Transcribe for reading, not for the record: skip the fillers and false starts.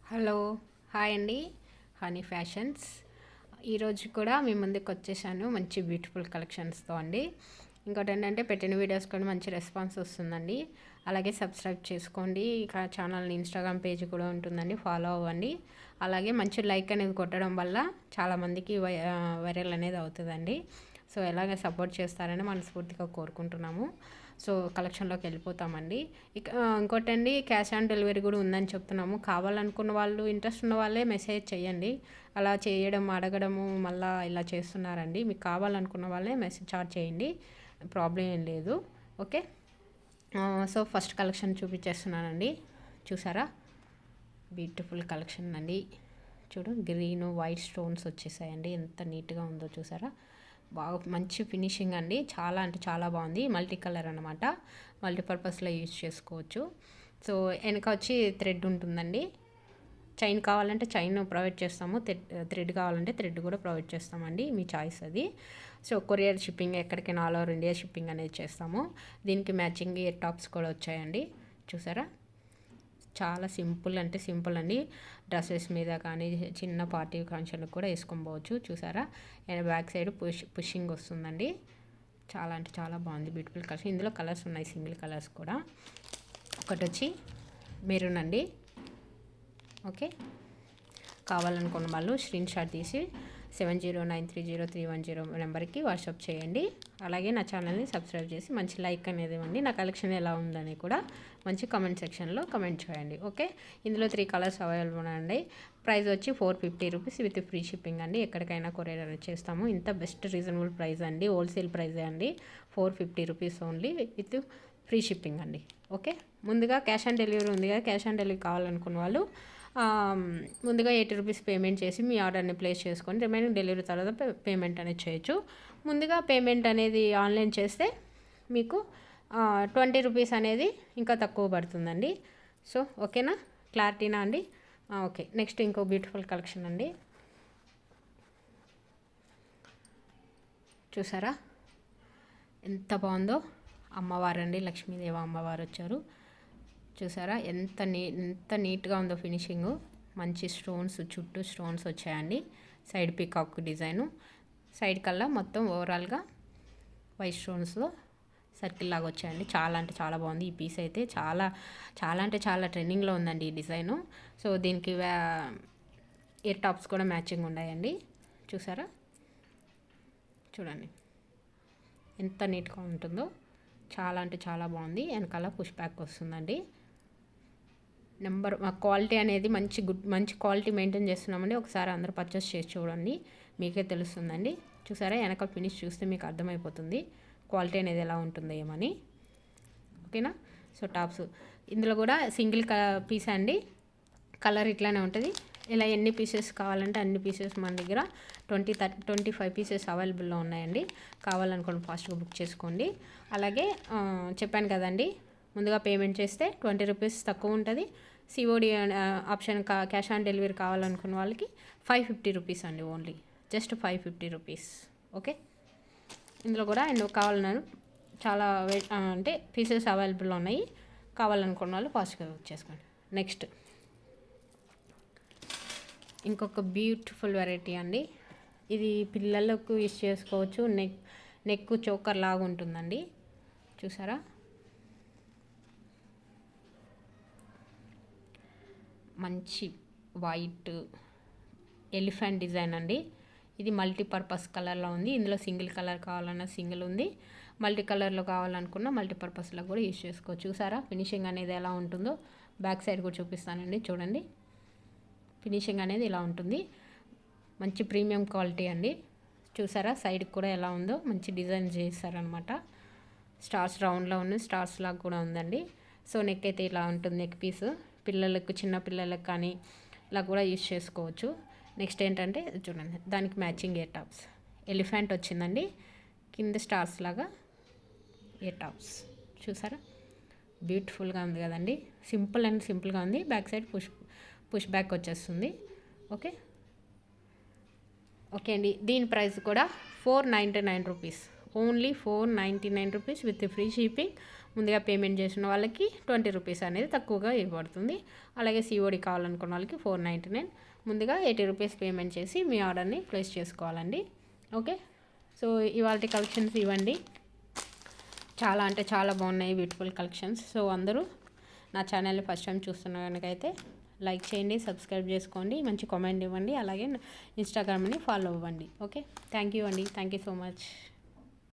Hello, hi అండి. Honey fashions ఈరోజు కూడా మీ ముందుకు వచ్చేసాను మంచి బ్యూటిఫుల్ కలెక్షన్స్తో అండి. ఇంకోటి ఏంటంటే పెట్టిన వీడియోస్ కూడా మంచి రెస్పాన్స్ వస్తుందండి. అలాగే సబ్స్క్రైబ్ చేసుకోండి. ఇక ఛానల్ని ఇన్స్టాగ్రామ్ పేజ్ కూడా ఉంటుందండి, ఫాలో అవ్వండి. అలాగే మంచి లైక్ అనేది కొట్టడం వల్ల చాలామందికి వైరల్ అనేది అవుతుందండి. సో ఎలాగ సపోర్ట్ చేస్తారని మనస్ఫూర్తిగా కోరుకుంటున్నాము. సో కలెక్షన్లోకి వెళ్ళిపోతామండి. ఇక ఇంకోటండి, క్యాష్ ఆన్ డెలివరీ కూడా ఉందని చెప్తున్నాము. కావాలనుకున్న వాళ్ళు, ఇంట్రెస్ట్ ఉన్న వాళ్ళే మెసేజ్ చేయండి. అలా చేయడం, అడగడము మళ్ళీ ఇలా చేస్తున్నారండి. మీకు కావాలనుకున్న వాళ్ళే మెసేజ్ చాట్ చేయండి, ప్రాబ్లం ఏం లేదు. ఓకే. సో ఫస్ట్ కలెక్షన్ చూపించేస్తున్నానండి. చూసారా, బ్యూటిఫుల్ కలెక్షన్ అండి. చూడు, గ్రీన్ వైట్ స్టోన్స్ వచ్చేసాయండి. ఎంత నీట్గా ఉందో చూసారా. బాగా మంచి ఫినిషింగ్ అండి. చాలా అంటే చాలా బాగుంది. మల్టీ కలర్ అనమాట, మల్టీపర్పస్లో యూజ్ చేసుకోవచ్చు. సో వెనక వచ్చి థ్రెడ్ ఉంటుందండి. చైన్ కావాలంటే చైన్ ప్రొవైడ్ చేస్తాము, థ్రెడ్ కావాలంటే థ్రెడ్ కూడా ప్రొవైడ్ చేస్తామండి, మీ చాయిస్ అది. సో కొరియర్ షిప్పింగ్, ఎక్కడికైనా ఆల్ ఓవర్ ఇండియా షిప్పింగ్ అనేది చేస్తాము. దీనికి మ్యాచింగ్ ఇయర్ టాప్స్ కూడా వచ్చాయండి. చూసారా, చాలా సింపుల్ అంటే సింపుల్ అండి. డ్రెస్సెస్ మీద కానీ చిన్న పార్టీ ఫంక్షన్లకు కూడా వేసుకొని పోవచ్చు. చూసారా, బ్యాక్ సైడ్ పుషింగ్ వస్తుందండి. చాలా అంటే చాలా బాగుంది, బ్యూటిఫుల్ కలర్. ఇందులో కలర్స్ ఉన్నాయి, సింగిల్ కలర్స్ కూడా. ఒకటి వచ్చి మెరూన్ అండి. ఓకే, కావాలనుకున్న వాళ్ళు స్క్రీన్ షాట్ తీసి 70930310 నెంబర్కి వాట్సాప్ చేయండి. అలాగే నా ఛానల్ని సబ్స్క్రైబ్ చేసి మంచి లైక్ అనేది ఇవ్వండి. నా కలెక్షన్ ఎలా ఉందని కూడా మంచి కామెంట్ సెక్షన్లో కామెంట్ చేయండి. ఓకే, ఇందులో 3 కలర్స్ అవైలబుల్ ఉన్నాయండి. ప్రైస్ వచ్చి 450 రూపీస్ విత్ ఫ్రీ షిప్పింగ్ అండి. ఎక్కడికైనా కొరియర్ చేస్తాము. ఇంత బెస్ట్ రీజనబుల్ ప్రైస్ అండి, హోల్సేల్ ప్రైజే అండి. 450 rupees only with free shipping అండి. ఓకే, ముందుగా క్యాష్ ఆన్ డెలివరీ ఉంది కదా, క్యాష్ ఆన్ డెలివరీ కావాలనుకున్న వాళ్ళు ముందుగా 80 రూపీస్ పేమెంట్ చేసి మీ ఆర్డర్ని ప్లేస్ చేసుకొని రిమైనింగ్ డెలివరీ తర్వాత పేమెంట్ అనేది చేయొచ్చు. ముందుగా పేమెంట్ అనేది ఆన్లైన్ చేస్తే మీకు 20 రూపీస్ అనేది ఇంకా తక్కువ పడుతుందండి. సో ఓకేనా, క్లారిటీనా అండి? ఓకే, నెక్స్ట్ ఇంకో బ్యూటిఫుల్ కలెక్షన్ అండి. చూసారా ఎంత బాగుందో. అమ్మవారు అండి, లక్ష్మీదేవి అమ్మవారు వచ్చారు. చూసారా ఎంత నీట్గా ఉందో ఫినిషింగు. మంచి స్టోన్స్, చుట్టూ స్టోన్స్ వచ్చాయండి. సైడ్ పీకాక్ డిజైను, సైడ్ కల్లా మొత్తం ఓవరాల్గా వైట్ స్టోన్స్లో సర్కిల్ లాగా వచ్చాయండి. చాలా అంటే చాలా బాగుంది. ఈ పీస్ అయితే చాలా చాలా అంటే చాలా ట్రెండింగ్లో ఉందండి ఈ డిజైను. సో దీనికి ఇయర్ టాప్స్ కూడా మ్యాచింగ్ ఉన్నాయండి. చూసారా, చూడండి ఎంత నీట్గా ఉంటుందో. చాలా అంటే చాలా బాగుంది. వెనకాల పుష్ బ్యాక్ వస్తుందండి. క్వాలిటీ అనేది మంచి క్వాలిటీ మెయింటైన్ చేస్తున్నామండి. ఒకసారి అందరూ పర్చేస్ చేసి చూడండి, మీకే తెలుస్తుందండి. చూసారా, వెనక ఫినిష్ చూస్తే మీకు అర్థమైపోతుంది క్వాలిటీ అనేది ఎలా ఉంటుందో ఏమని. ఓకేనా, సో టాప్స్ ఇందులో కూడా సింగిల్ పీస్ అండి. కలర్ ఇట్లానే ఉంటుంది. ఇలా ఎన్ని పీసెస్ కావాలంటే అన్ని పీసెస్ మన దగ్గర 25 పీసెస్ అవైలబుల్లో ఉన్నాయండి. కావాలనుకోండి ఫాస్ట్గా బుక్ చేసుకోండి. అలాగే చెప్పాను కదండి, ముందుగా పేమెంట్ చేస్తే 20 రూపీస్ తక్కువ ఉంటుంది. COD option cash on delivery కావాలనుకున్న వాళ్ళకి 550 రూపీస్ అండి, ఓన్లీ జస్ట్ 550 రూపీస్. ఓకే, ఇందులో కూడా ఎందుకు కావాలన్నారు, చాలా అంటే పీసెస్ అవైలబుల్లో ఉన్నాయి. కావాలనుకున్న వాళ్ళు ఫాస్ట్గా బుక్ చేసుకోండి. నెక్స్ట్ ఇంకొక బ్యూటిఫుల్ వెరైటీ అండి. ఇది పిల్లలకు యూస్ చేసుకోవచ్చు. నెక్ చోకర్ లాగా ఉంటుందండి. చూసారా, మంచి వైట్ ఎలిఫెంట్ డిజైన్ అండి. ఇది మల్టీపర్పస్ కలర్లో ఉంది. ఇందులో సింగిల్ కలర్ కావాలన్నా సింగిల్ ఉంది, మల్టీ కలర్లో కావాలనుకున్న మల్టీపర్పస్లో కూడా యూజ్ చేసుకోవచ్చు. చూసారా ఫినిషింగ్ అనేది ఎలా ఉంటుందో. బ్యాక్ సైడ్ కూడా చూపిస్తానండి, చూడండి. ఫినిషింగ్ అనేది ఇలా ఉంటుంది. మంచి ప్రీమియం క్వాలిటీ అండి. చూసారా సైడ్కి కూడా ఎలా ఉందో, మంచి డిజైన్ చేస్తారనమాట. స్టార్స్ రౌండ్లో ఉంది, స్టార్స్ లాగా కూడా ఉందండి. సో నెక్ అయితే ఇలా ఉంటుంది. నెక్ పీస్ పిల్లలకు, చిన్న పిల్లలకు కానీ ఇలా కూడా యూజ్ చేసుకోవచ్చు. నెక్స్ట్ ఏంటంటే చూడండి, దానికి మ్యాచింగ్ ఇయర్ టాప్స్. ఎలిఫెంట్ వచ్చిందండి, కింద స్టార్స్ లాగా ఇయర్ టాప్స్. చూసారా, బ్యూటిఫుల్గా ఉంది కదండి. సింపుల్ అండ్ సింపుల్గా ఉంది. బ్యాక్ సైడ్ పుష్ బ్యాక్ వచ్చేస్తుంది. ఓకే ఓకే అండి, దీని ప్రైస్ కూడా 499 rupees, only 499 rupees with free shipping. ముందుగా పేమెంట్ చేసిన వాళ్ళకి 20 రూపీస్ అనేది తక్కువగా ఇవ్వబడుతుంది. అలాగే సిఓడి కావాలనుకున్న వాళ్ళకి 499. ముందుగా 80 రూపీస్ పేమెంట్ చేసి మీ ఆర్డర్ని ప్లేస్ చేసుకోవాలండి. ఓకే, సో ఇవాళ కలెక్షన్స్ ఇవ్వండి. చాలా అంటే చాలా బాగున్నాయి బ్యూటిఫుల్ కలెక్షన్స్. సో అందరూ నా ఛానల్ని ఫస్ట్ టైం చూస్తున్న కనుకైతే లైక్ చేయండి, సబ్స్క్రైబ్ చేసుకోండి, మంచి కామెంట్ ఇవ్వండి, అలాగే ఇన్స్టాగ్రామ్ని ఫాలో అవ్వండి. ఓకే, థ్యాంక్ యూ అండి, థ్యాంక్ యూ సో మచ్.